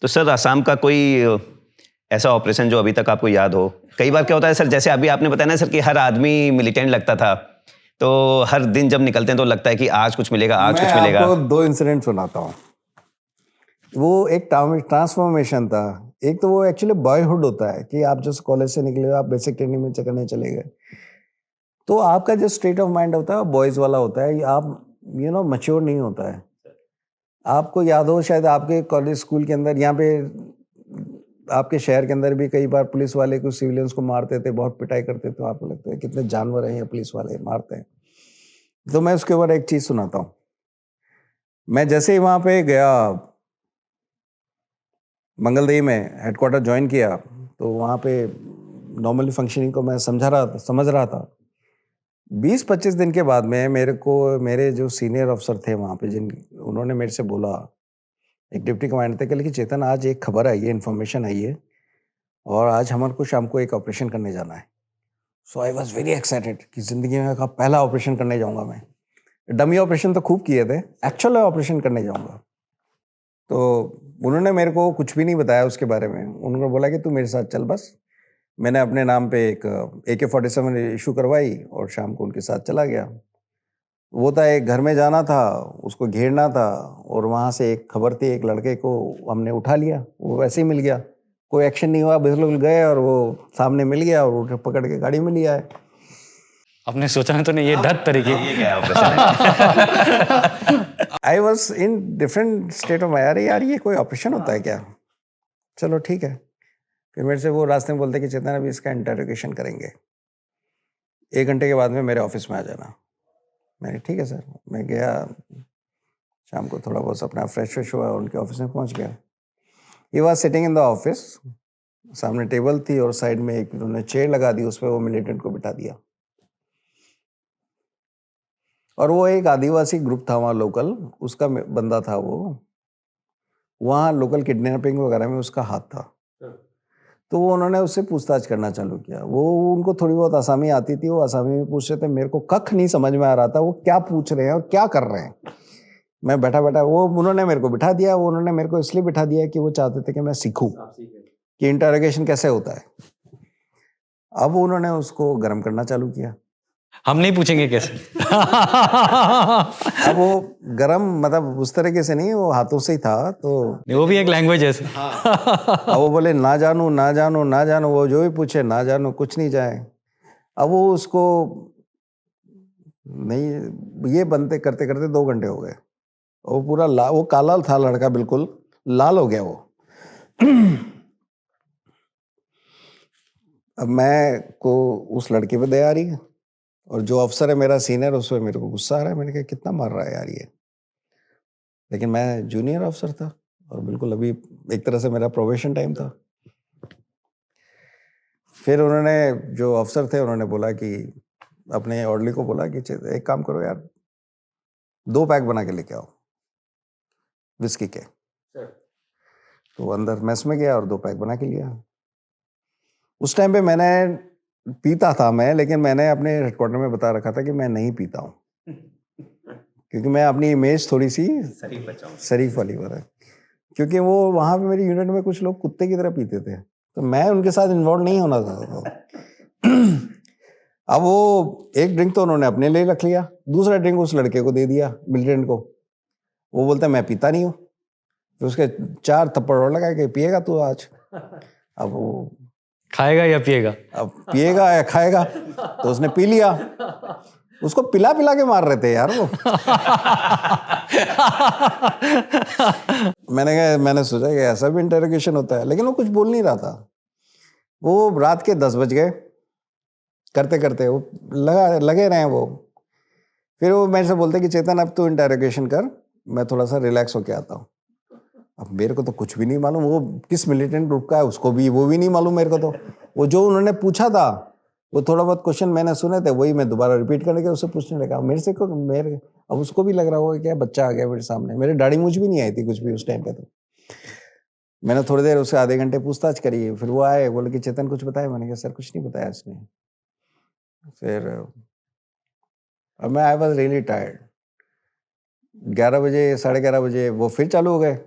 तो सर असम का कोई ऐसा ऑपरेशन जो अभी तक आपको याद हो? कई बार क्या होता है सर, जैसे अभी आपने बताया ना सर कि हर आदमी मिलिटेंट लगता था, तो हर दिन जब निकलते हैं तो लगता है कि आज कुछ मिलेगा, आज कुछ मिलेगा। मैं आपको 2 इंसिडेंट सुनाता हूँ। वो एक ट्रांसफॉर्मेशन था। एक तो वो एक्चुअली बॉयहुड होता है कि आप जैसे कॉलेज से निकले हो, आप बेसिक ट्रेनिंग में करने चले गए, तो आपका जो स्टेट ऑफ माइंड होता है वो बॉयज़ वाला होता है। आप मैच्योर नहीं होता है। आपको याद हो शायद आपके कॉलेज स्कूल के अंदर, यहाँ पे आपके शहर के अंदर भी कई बार पुलिस वाले कुछ सिविलियंस को मारते थे, बहुत पिटाई करते थे, तो आपको लगता है कितने जानवर हैं ये पुलिस वाले, मारते हैं। तो मैं उसके ऊपर एक चीज़ सुनाता हूँ। मैं जैसे ही वहाँ पे गया, मंगलदेई में हेडक्वार्टर ज्वाइन किया, तो वहाँ पे नॉर्मली फंक्शनिंग को मैं समझ रहा था। 20-25 दिन के बाद में मेरे जो सीनियर अफसर थे वहाँ पे, उन्होंने मेरे से बोला, एक डिप्टी कमांडर थे, कहले कि चेतन आज एक खबर आई है, इन्फॉर्मेशन आई है और आज हमारे को शाम को एक ऑपरेशन करने जाना है। सो आई वॉज वेरी एक्साइटेड कि ज़िंदगी में का पहला ऑपरेशन करने जाऊँगा मैं। डमी ऑपरेशन तो खूब किए थे, एक्चुअल ऑपरेशन करने जाऊँगा। तो उन्होंने मेरे को कुछ भी नहीं बताया उसके बारे में। उन्होंने बोला कि तू मेरे साथ चल बस। मैंने अपने नाम पे एक AK-47 इशू करवाई और शाम को उनके साथ चला गया। वो था एक घर में जाना था, उसको घेरना था, और वहाँ से एक खबर थी, एक लड़के को हमने उठा लिया, वो वैसे ही मिल गया। कोई एक्शन नहीं हुआ, बिल्कुल गए और वो सामने मिल गया और उठे पकड़ के गाड़ी में लिया है। आपने सोचा तो नहीं ये डर तरीके ये क्या है operation? I was in different state of mind. यार ये कोई ऑपरेशन होता है क्या? चलो ठीक है। फिर मेरे से वो रास्ते में बोलते कि चेतन अभी इसका इंटरोगेशन करेंगे, 1 घंटे के बाद में मेरे ऑफिस में आ जाना। मैंने ठीक है सर। मैं गया, शाम को थोड़ा बहुत अपना फ्रेश हुआ, उनके ऑफिस में पहुंच गया। He was sitting in the office. सामने टेबल थी और साइड में एक उन्होंने चेयर लगा दी, उस पर वो मिलिटेंट को बिठा दिया। और वो एक आदिवासी ग्रुप था वहाँ लोकल, उसका बंदा था वो, वहाँ लोकल किडनैपिंग वगैरह में उसका हाथ था। तो वो उन्होंने उससे पूछताछ करना चालू किया। वो उनको थोड़ी बहुत आसामी आती थी, वो आसामी में पूछ रहे थे। मेरे को कख नहीं समझ में आ रहा था वो क्या पूछ रहे हैं और क्या कर रहे हैं। मैं बैठा वो उन्होंने मेरे को बिठा दिया। वो उन्होंने मेरे को इसलिए बिठा दिया कि वो चाहते थे कि मैं सीखूं कि इंटरोगेशन कैसे होता है। अब उन्होंने उसको गर्म करना चालू किया। हम नहीं पूछेंगे कैसे। अब वो गरम मतलब उस तरीके से नहीं, वो हाथों से ही था। तो वो भी एक लैंग्वेज है। अब वो बोले ना जानू ना जानू ना जानू, वो जो भी पूछे ना जानू, कुछ नहीं जाए। अब वो उसको नहीं, ये बनते करते करते 2 घंटे हो गए। वो पूरा वो काला था लड़का, बिल्कुल लाल हो गया वो। अब मैं को उस लड़के पे दया आ रही है और जो अफसर है मेरा सीनियर, उस पर मेरे को गुस्सा आ रहा है। मैंने कहा कितना मार रहा है यार ये। लेकिन मैं जूनियर अफसर था और बिल्कुल अभी एक तरह से मेरा प्रोबेशन टाइम था। फिर उन्होंने, जो अफसर थे, उन्होंने बोला कि अपने ऑर्डली को बोला कि एक काम करो यार, 2 पैक बना के लेके आओ विस्की के। तो अंदर मेस में गया और 2 पैक बना के लिया। उस टाइम पे मैंने पीता था मैं, लेकिन मैंने अपने हेडक्वार्टर में बता रखा था कि मैं नहीं पीता हूँ, क्योंकि मैं अपनी इमेज थोड़ी सी शरीफ वाली है। क्योंकि वो वहाँ पे मेरी यूनिट में कुछ लोग कुत्ते की तरह पीते थे, तो मैं उनके साथ इन्वॉल्व नहीं होना चाहता। अब वो एक ड्रिंक तो उन्होंने अपने लिए रख लिया, दूसरा ड्रिंक उस लड़के को दे दिया, मिलिटेंट को। वो बोलता मैं पीता नहीं हूँ। तो उसके 4 थप्पड़ और लगा के पिएगा तू आज। अब वो खाएगा या पिएगा? अब पिएगा या खाएगा। तो उसने पी लिया। उसको पिला पिला के मार रहे थे यार वो। मैंने सोचा कि ऐसा भी इंटरोगेशन होता है, लेकिन वो कुछ बोल नहीं रहा था। वो रात के 10 बज गए, करते करते वो लगे रहे वो। फिर वो मेरे से बोलते कि चेतन अब तू इंटरोगेशन कर, मैं थोड़ा सा रिलैक्स होके आता हूँ। अब मेरे को तो कुछ भी नहीं मालूम वो किस मिलिटेंट ग्रुप का है, उसको भी वो भी नहीं मालूम मेरे को। तो वो जो उन्होंने पूछा था, वो थोड़ा बहुत क्वेश्चन मैंने सुने थे, वही मैं दोबारा रिपीट करने के उससे पूछने लगा। अब उसको भी लग रहा होगा क्या बच्चा आ गया मेरे सामने। मेरे दाढ़ी मूंछ भी नहीं आई थी कुछ भी उस टाइम पे। तो मैंने थोड़ी देर उससे आधे घंटे पूछताछ करी। फिर वो आए, बोले कि चेतन कुछ बताया? मैंने कहा सर कुछ नहीं बताया इसने। फिर अब मैं आई वॉज रियली टायर्ड। 11 बजे 11:30 बजे वो फिर चालू हो गए।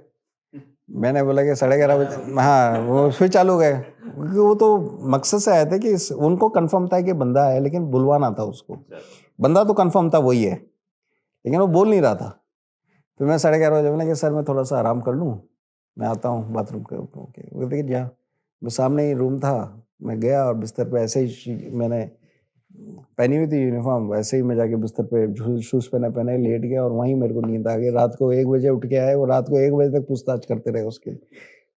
मैंने बोला कि 11:30 बजे, हाँ वो फिर चालू हो गए, क्योंकि वो तो मकसद से आए थे कि उनको कंफर्म था कि बंदा है, लेकिन बुलवाना था उसको। बंदा तो कंफर्म था वही है, लेकिन वो बोल नहीं रहा था। फिर मैं 11:30 बजे मैंने कहा सर मैं थोड़ा सा आराम कर लूँ, मैं आता हूँ बाथरूम के ओके। वो देखिए जा, मैं सामने ही रूम था, मैं गया और बिस्तर पे ऐसे ही मैंने पहनी हुई थी यूनिफॉर्म, वैसे ही मैं जाके बिस्तर पे शूज़ पहना पहना ही लेट गया और वहीं मेरे को नींद आ गई। रात को 1 बजे उठ के आए, वो रात को 1 बजे तक पूछताछ करते रहे उसके,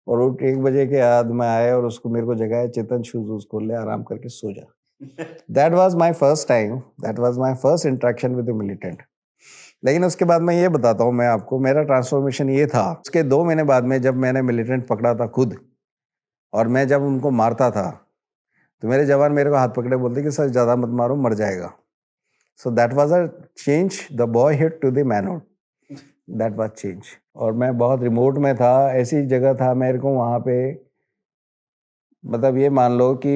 और उठ 1 बजे के बाद मैं आया और उसको मेरे को जगाया, चेतन शूज़ वूज़ खोल ले, आराम करके सो जा। That was my first time, that was my first interaction with the militant. लेकिन उसके बाद मैं ये बताता हूँ मैं आपको, मेरा ट्रांसफॉर्मेशन ये था, उसके 2 महीने बाद में जब मैंने मिलिटेंट पकड़ा था खुद, और मैं जब उनको मारता था, तो मेरे जवान मेरे को हाथ पकड़े बोलते कि सर ज़्यादा मत मारो, मर जाएगा। So that was a change, the boyhood to the manhood, that was change. और मैं बहुत रिमोट में था, ऐसी जगह था मेरे को वहाँ पे, मतलब ये मान लो कि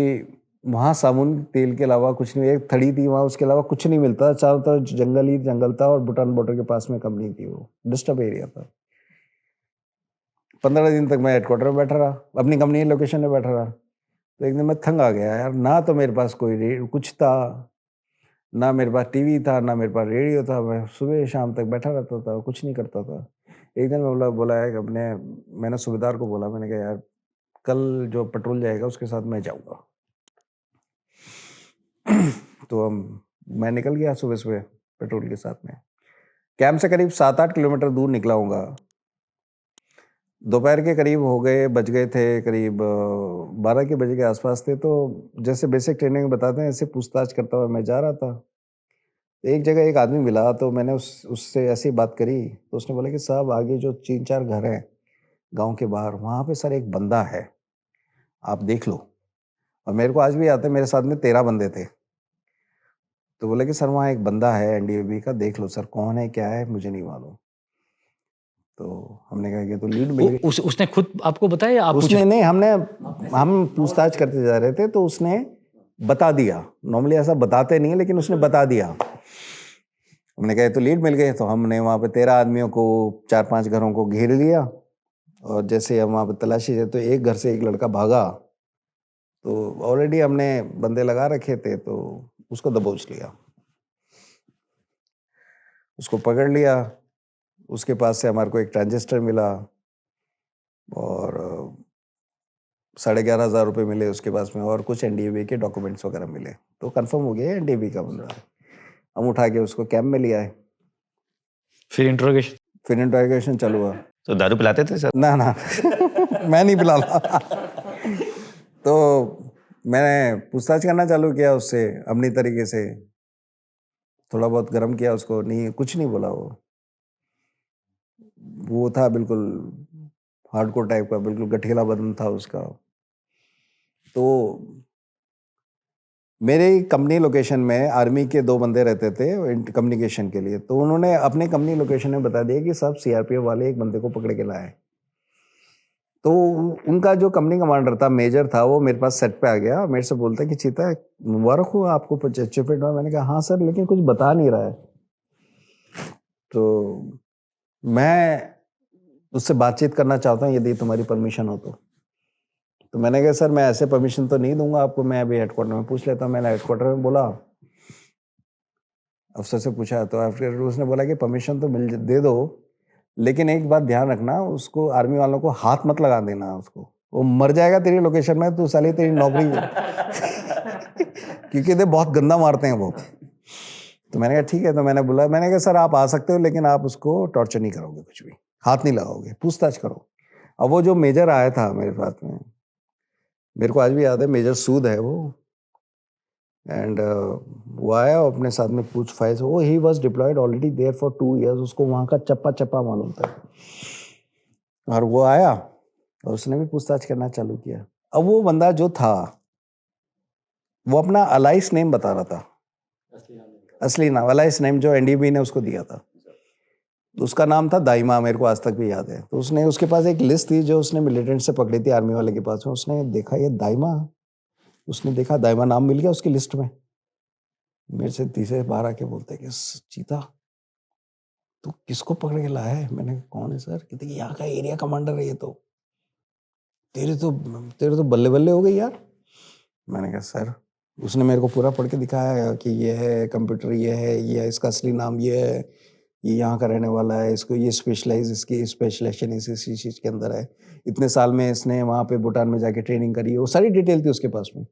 वहाँ साबुन तेल के अलावा कुछ नहीं, एक थड़ी थी वहाँ, उसके अलावा कुछ नहीं मिलता, चारों तरफ जंगल ही जंगल था, और भूटान बॉर्डर के पास में कंपनी थी, वो डिस्टर्ब एरिया था। 15 दिन तक मैं हेडक्वार्टर में बैठा रहा, अपनी कंपनी की लोकेशन में बैठा रहा। तो एक दिन मैं थंग आ गया यार, ना तो मेरे पास कोई कुछ था, ना मेरे पास टीवी था, ना मेरे पास रेडियो था, मैं सुबह शाम तक बैठा रहता था, कुछ नहीं करता था। एक दिन मैं बोला है कि मैंने सूबेदार को बोला, मैंने कहा यार कल जो पेट्रोल जाएगा उसके साथ मैं जाऊँगा। तो मैं निकल गया सुबह-सुबह पेट्रोल के साथ में। कैंप से करीब 7-8 किलोमीटर दूर निकला होऊँगा। दोपहर के करीब हो गए, बज गए थे करीब 12 के बजे के आस-पास थे, तो जैसे बेसिक ट्रेनिंग में बताते हैं, ऐसे पूछताछ करता हुआ मैं जा रहा था। एक जगह एक आदमी मिला, तो मैंने उससे ऐसी बात करी, तो उसने बोला कि साहब आगे जो 3-4 घर हैं गाँव के बाहर, वहाँ पे सर एक बंदा है, आप देख लो। और मेरे को आज भी याद है, मेरे साथ में 13 बंदे थे। तो बोले कि सर वहाँ एक बंदा है एनडीएबी का, देख लो सर कौन है, क्या है, मुझे नहीं मालूम। तो हमने कहा कि तो लीड मिल गई। उसने खुद आपको बताया या आप पूछे? उसने नहीं, हम पूछताछ करते जा रहे थे, तो उसने बता दिया। नॉर्मली ऐसा बताते नहीं है, लेकिन उसने बता दिया। हमने कहा तो लीड मिल गई, तो हमने वहाँ पे 13 आदमियों को, 4-5 घरों को घेर लिया, और जैसे हम वहाँ पे तलाशी थे, तो एक घर से एक लड़का भागा, तो ऑलरेडी हमने बंदे लगा रखे थे, तो उसको दबोच लिया, उसको पकड़ लिया। उसके पास से हमारे को एक ट्रांजिस्टर मिला, और 11,500 रुपये मिले उसके पास में, और कुछ एनडीएबी के डॉक्यूमेंट्स वगैरह मिले, तो कंफर्म हो गया एनडीएबी का बंदा है। हम उठा के उसको कैंप में ले आए, फिर इंट्रोगेशन? फिर इंटरोगेशन चालू हुआ। तो दारू पिलाते थे सर? ना ना मैं नहीं पिला रहा। तो मैंने पूछताछ करना चालू किया उससे अपनी तरीके से, थोड़ा बहुत गर्म किया उसको, नहीं कुछ नहीं बोला वो था बिल्कुल हार्डकोर टाइप का, बिल्कुल गठीला बदन था उसका। तो मेरे कंपनी लोकेशन में आर्मी के 2 बंदे रहते थे कम्युनिकेशन के लिए, तो उन्होंने अपने कंपनी लोकेशन में बता दिया कि सब सीआरपीएफ वाले एक बंदे को पकड़ के लाए। तो उनका जो कंपनी कमांडर था, मेजर था, वो मेरे पास सेट पे आ गया, मेरे से बोलता है कि चीता मुबारक हो आपको अचीवमेंट हुआ। मैंने कहा हाँ सर, लेकिन कुछ बता नहीं रहा है। तो मैं उससे बातचीत करना चाहता हूँ, यदि तुम्हारी परमिशन हो तो मैंने कहा सर मैं ऐसे परमिशन तो नहीं दूंगा आपको, मैं अभी हेडक्वार्टर में पूछ लेता हूँ। मैंने हेडक्वार्टर में बोला, अफसर से पूछा, तो फिर उसने बोला कि परमिशन तो दे दो, लेकिन एक बात ध्यान रखना, उसको आर्मी वालों को हाथ मत लगा देना, उसको वो मर जाएगा तेरी लोकेशन में, तो साली तेरी नौकरी क्योंकि ये बहुत गंदा मारते हैं वो। तो मैंने कहा ठीक है। तो मैंने कहा सर आप आ सकते हो, लेकिन आप उसको टॉर्चर नहीं करोगे, कुछ भी हाथ नहीं लगाओगे, पूछताछ करो। अब वो जो मेजर आया था मेरे साथ में, मेरे को आज भी याद है, मेजर सूद है वो, एंड वो आया अपने साथ में पूछ फाइज, वो he was deployed already there for 2 years, उसको वहाँ का चप्पा चप्पा मालूम था। और वो आया और उसने भी पूछताछ करना चालू किया। अब वो बंदा जो था, वो अपना अलाइस नेम बता रहा था, असली नाम, अलाइस नेम जो एनडीबी ने उसको दिया था, तो उसका नाम था दाइमा, मेरे को आज तक भी याद है। तो उसके पास एक लिस्ट थी जो उसने मिलिटेंट से पकड़ी थी आर्मी वाले के पास में, उसने देखा ये दाइमा, उसने देखा दाइमा नाम मिल गया उसकी लिस्ट में। मेरे से तीसरे बार आके बोलते कि चीता तो किसको पकड़ के लाया है? मैंने कहा कौन है सर? कहते कि यहाँ का एरिया कमांडर है ये तो। तेरे तो बल्ले बल्ले हो गई यार। मैंने कहा सर, उसने मेरे को पूरा पढ़ के दिखाया कि ये है कंप्यूटर, ये है इसका असली नाम ये है, ये यहाँ का रहने वाला है, इसको ये इसकी स्पेशलाइजेशन इस चीज़ के अंदर है, इतने साल में इसने वहाँ पे भूटान में जाके ट्रेनिंग करी है, वो सारी डिटेल थी उसके पास में।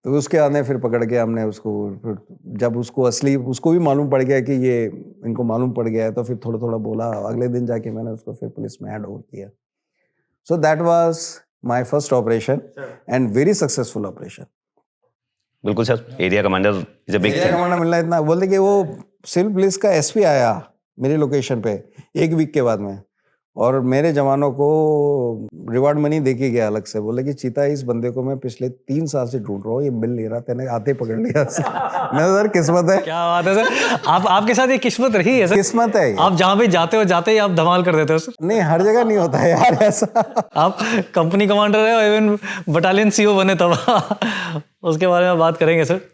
तो उसके आने फिर पकड़ के हमने उसको, फिर जब उसको भी मालूम पड़ गया कि ये इनको मालूम पड़ गया है, तो फिर थोड़ा थोड़ा बोला। अगले दिन जाके मैंने उसको फिर पुलिस में हैंड ओवर किया। So that was my first operation and very successful operation. बिल्कुल sir, area commander is a big area commander मिलना इतना, बोलते कि वो सिविल पुलिस का एसपी आया मेरी लोकेशन पे 1 वीक के बाद में, और मेरे जवानों को रिवार्ड मनी दे के गया अलग से। बोले कि चीता, इस बंदे को मैं पिछले 3 साल से ढूंढ रहा हूँ, ये मिल नहीं रहा, तेने आते पकड़ लिया। मैं सर किस्मत है। क्या बात है सर, आपके साथ ये किस्मत रही है सर। किस्मत है ये। आप जहाँ भी जाते ही आप धमाल कर देते हो सर। नहीं, हर जगह नहीं होता है यार ऐसा। आप कंपनी कमांडर है और इवन बटालियन सीओ बने तब। उसके बारे में बात करेंगे सर।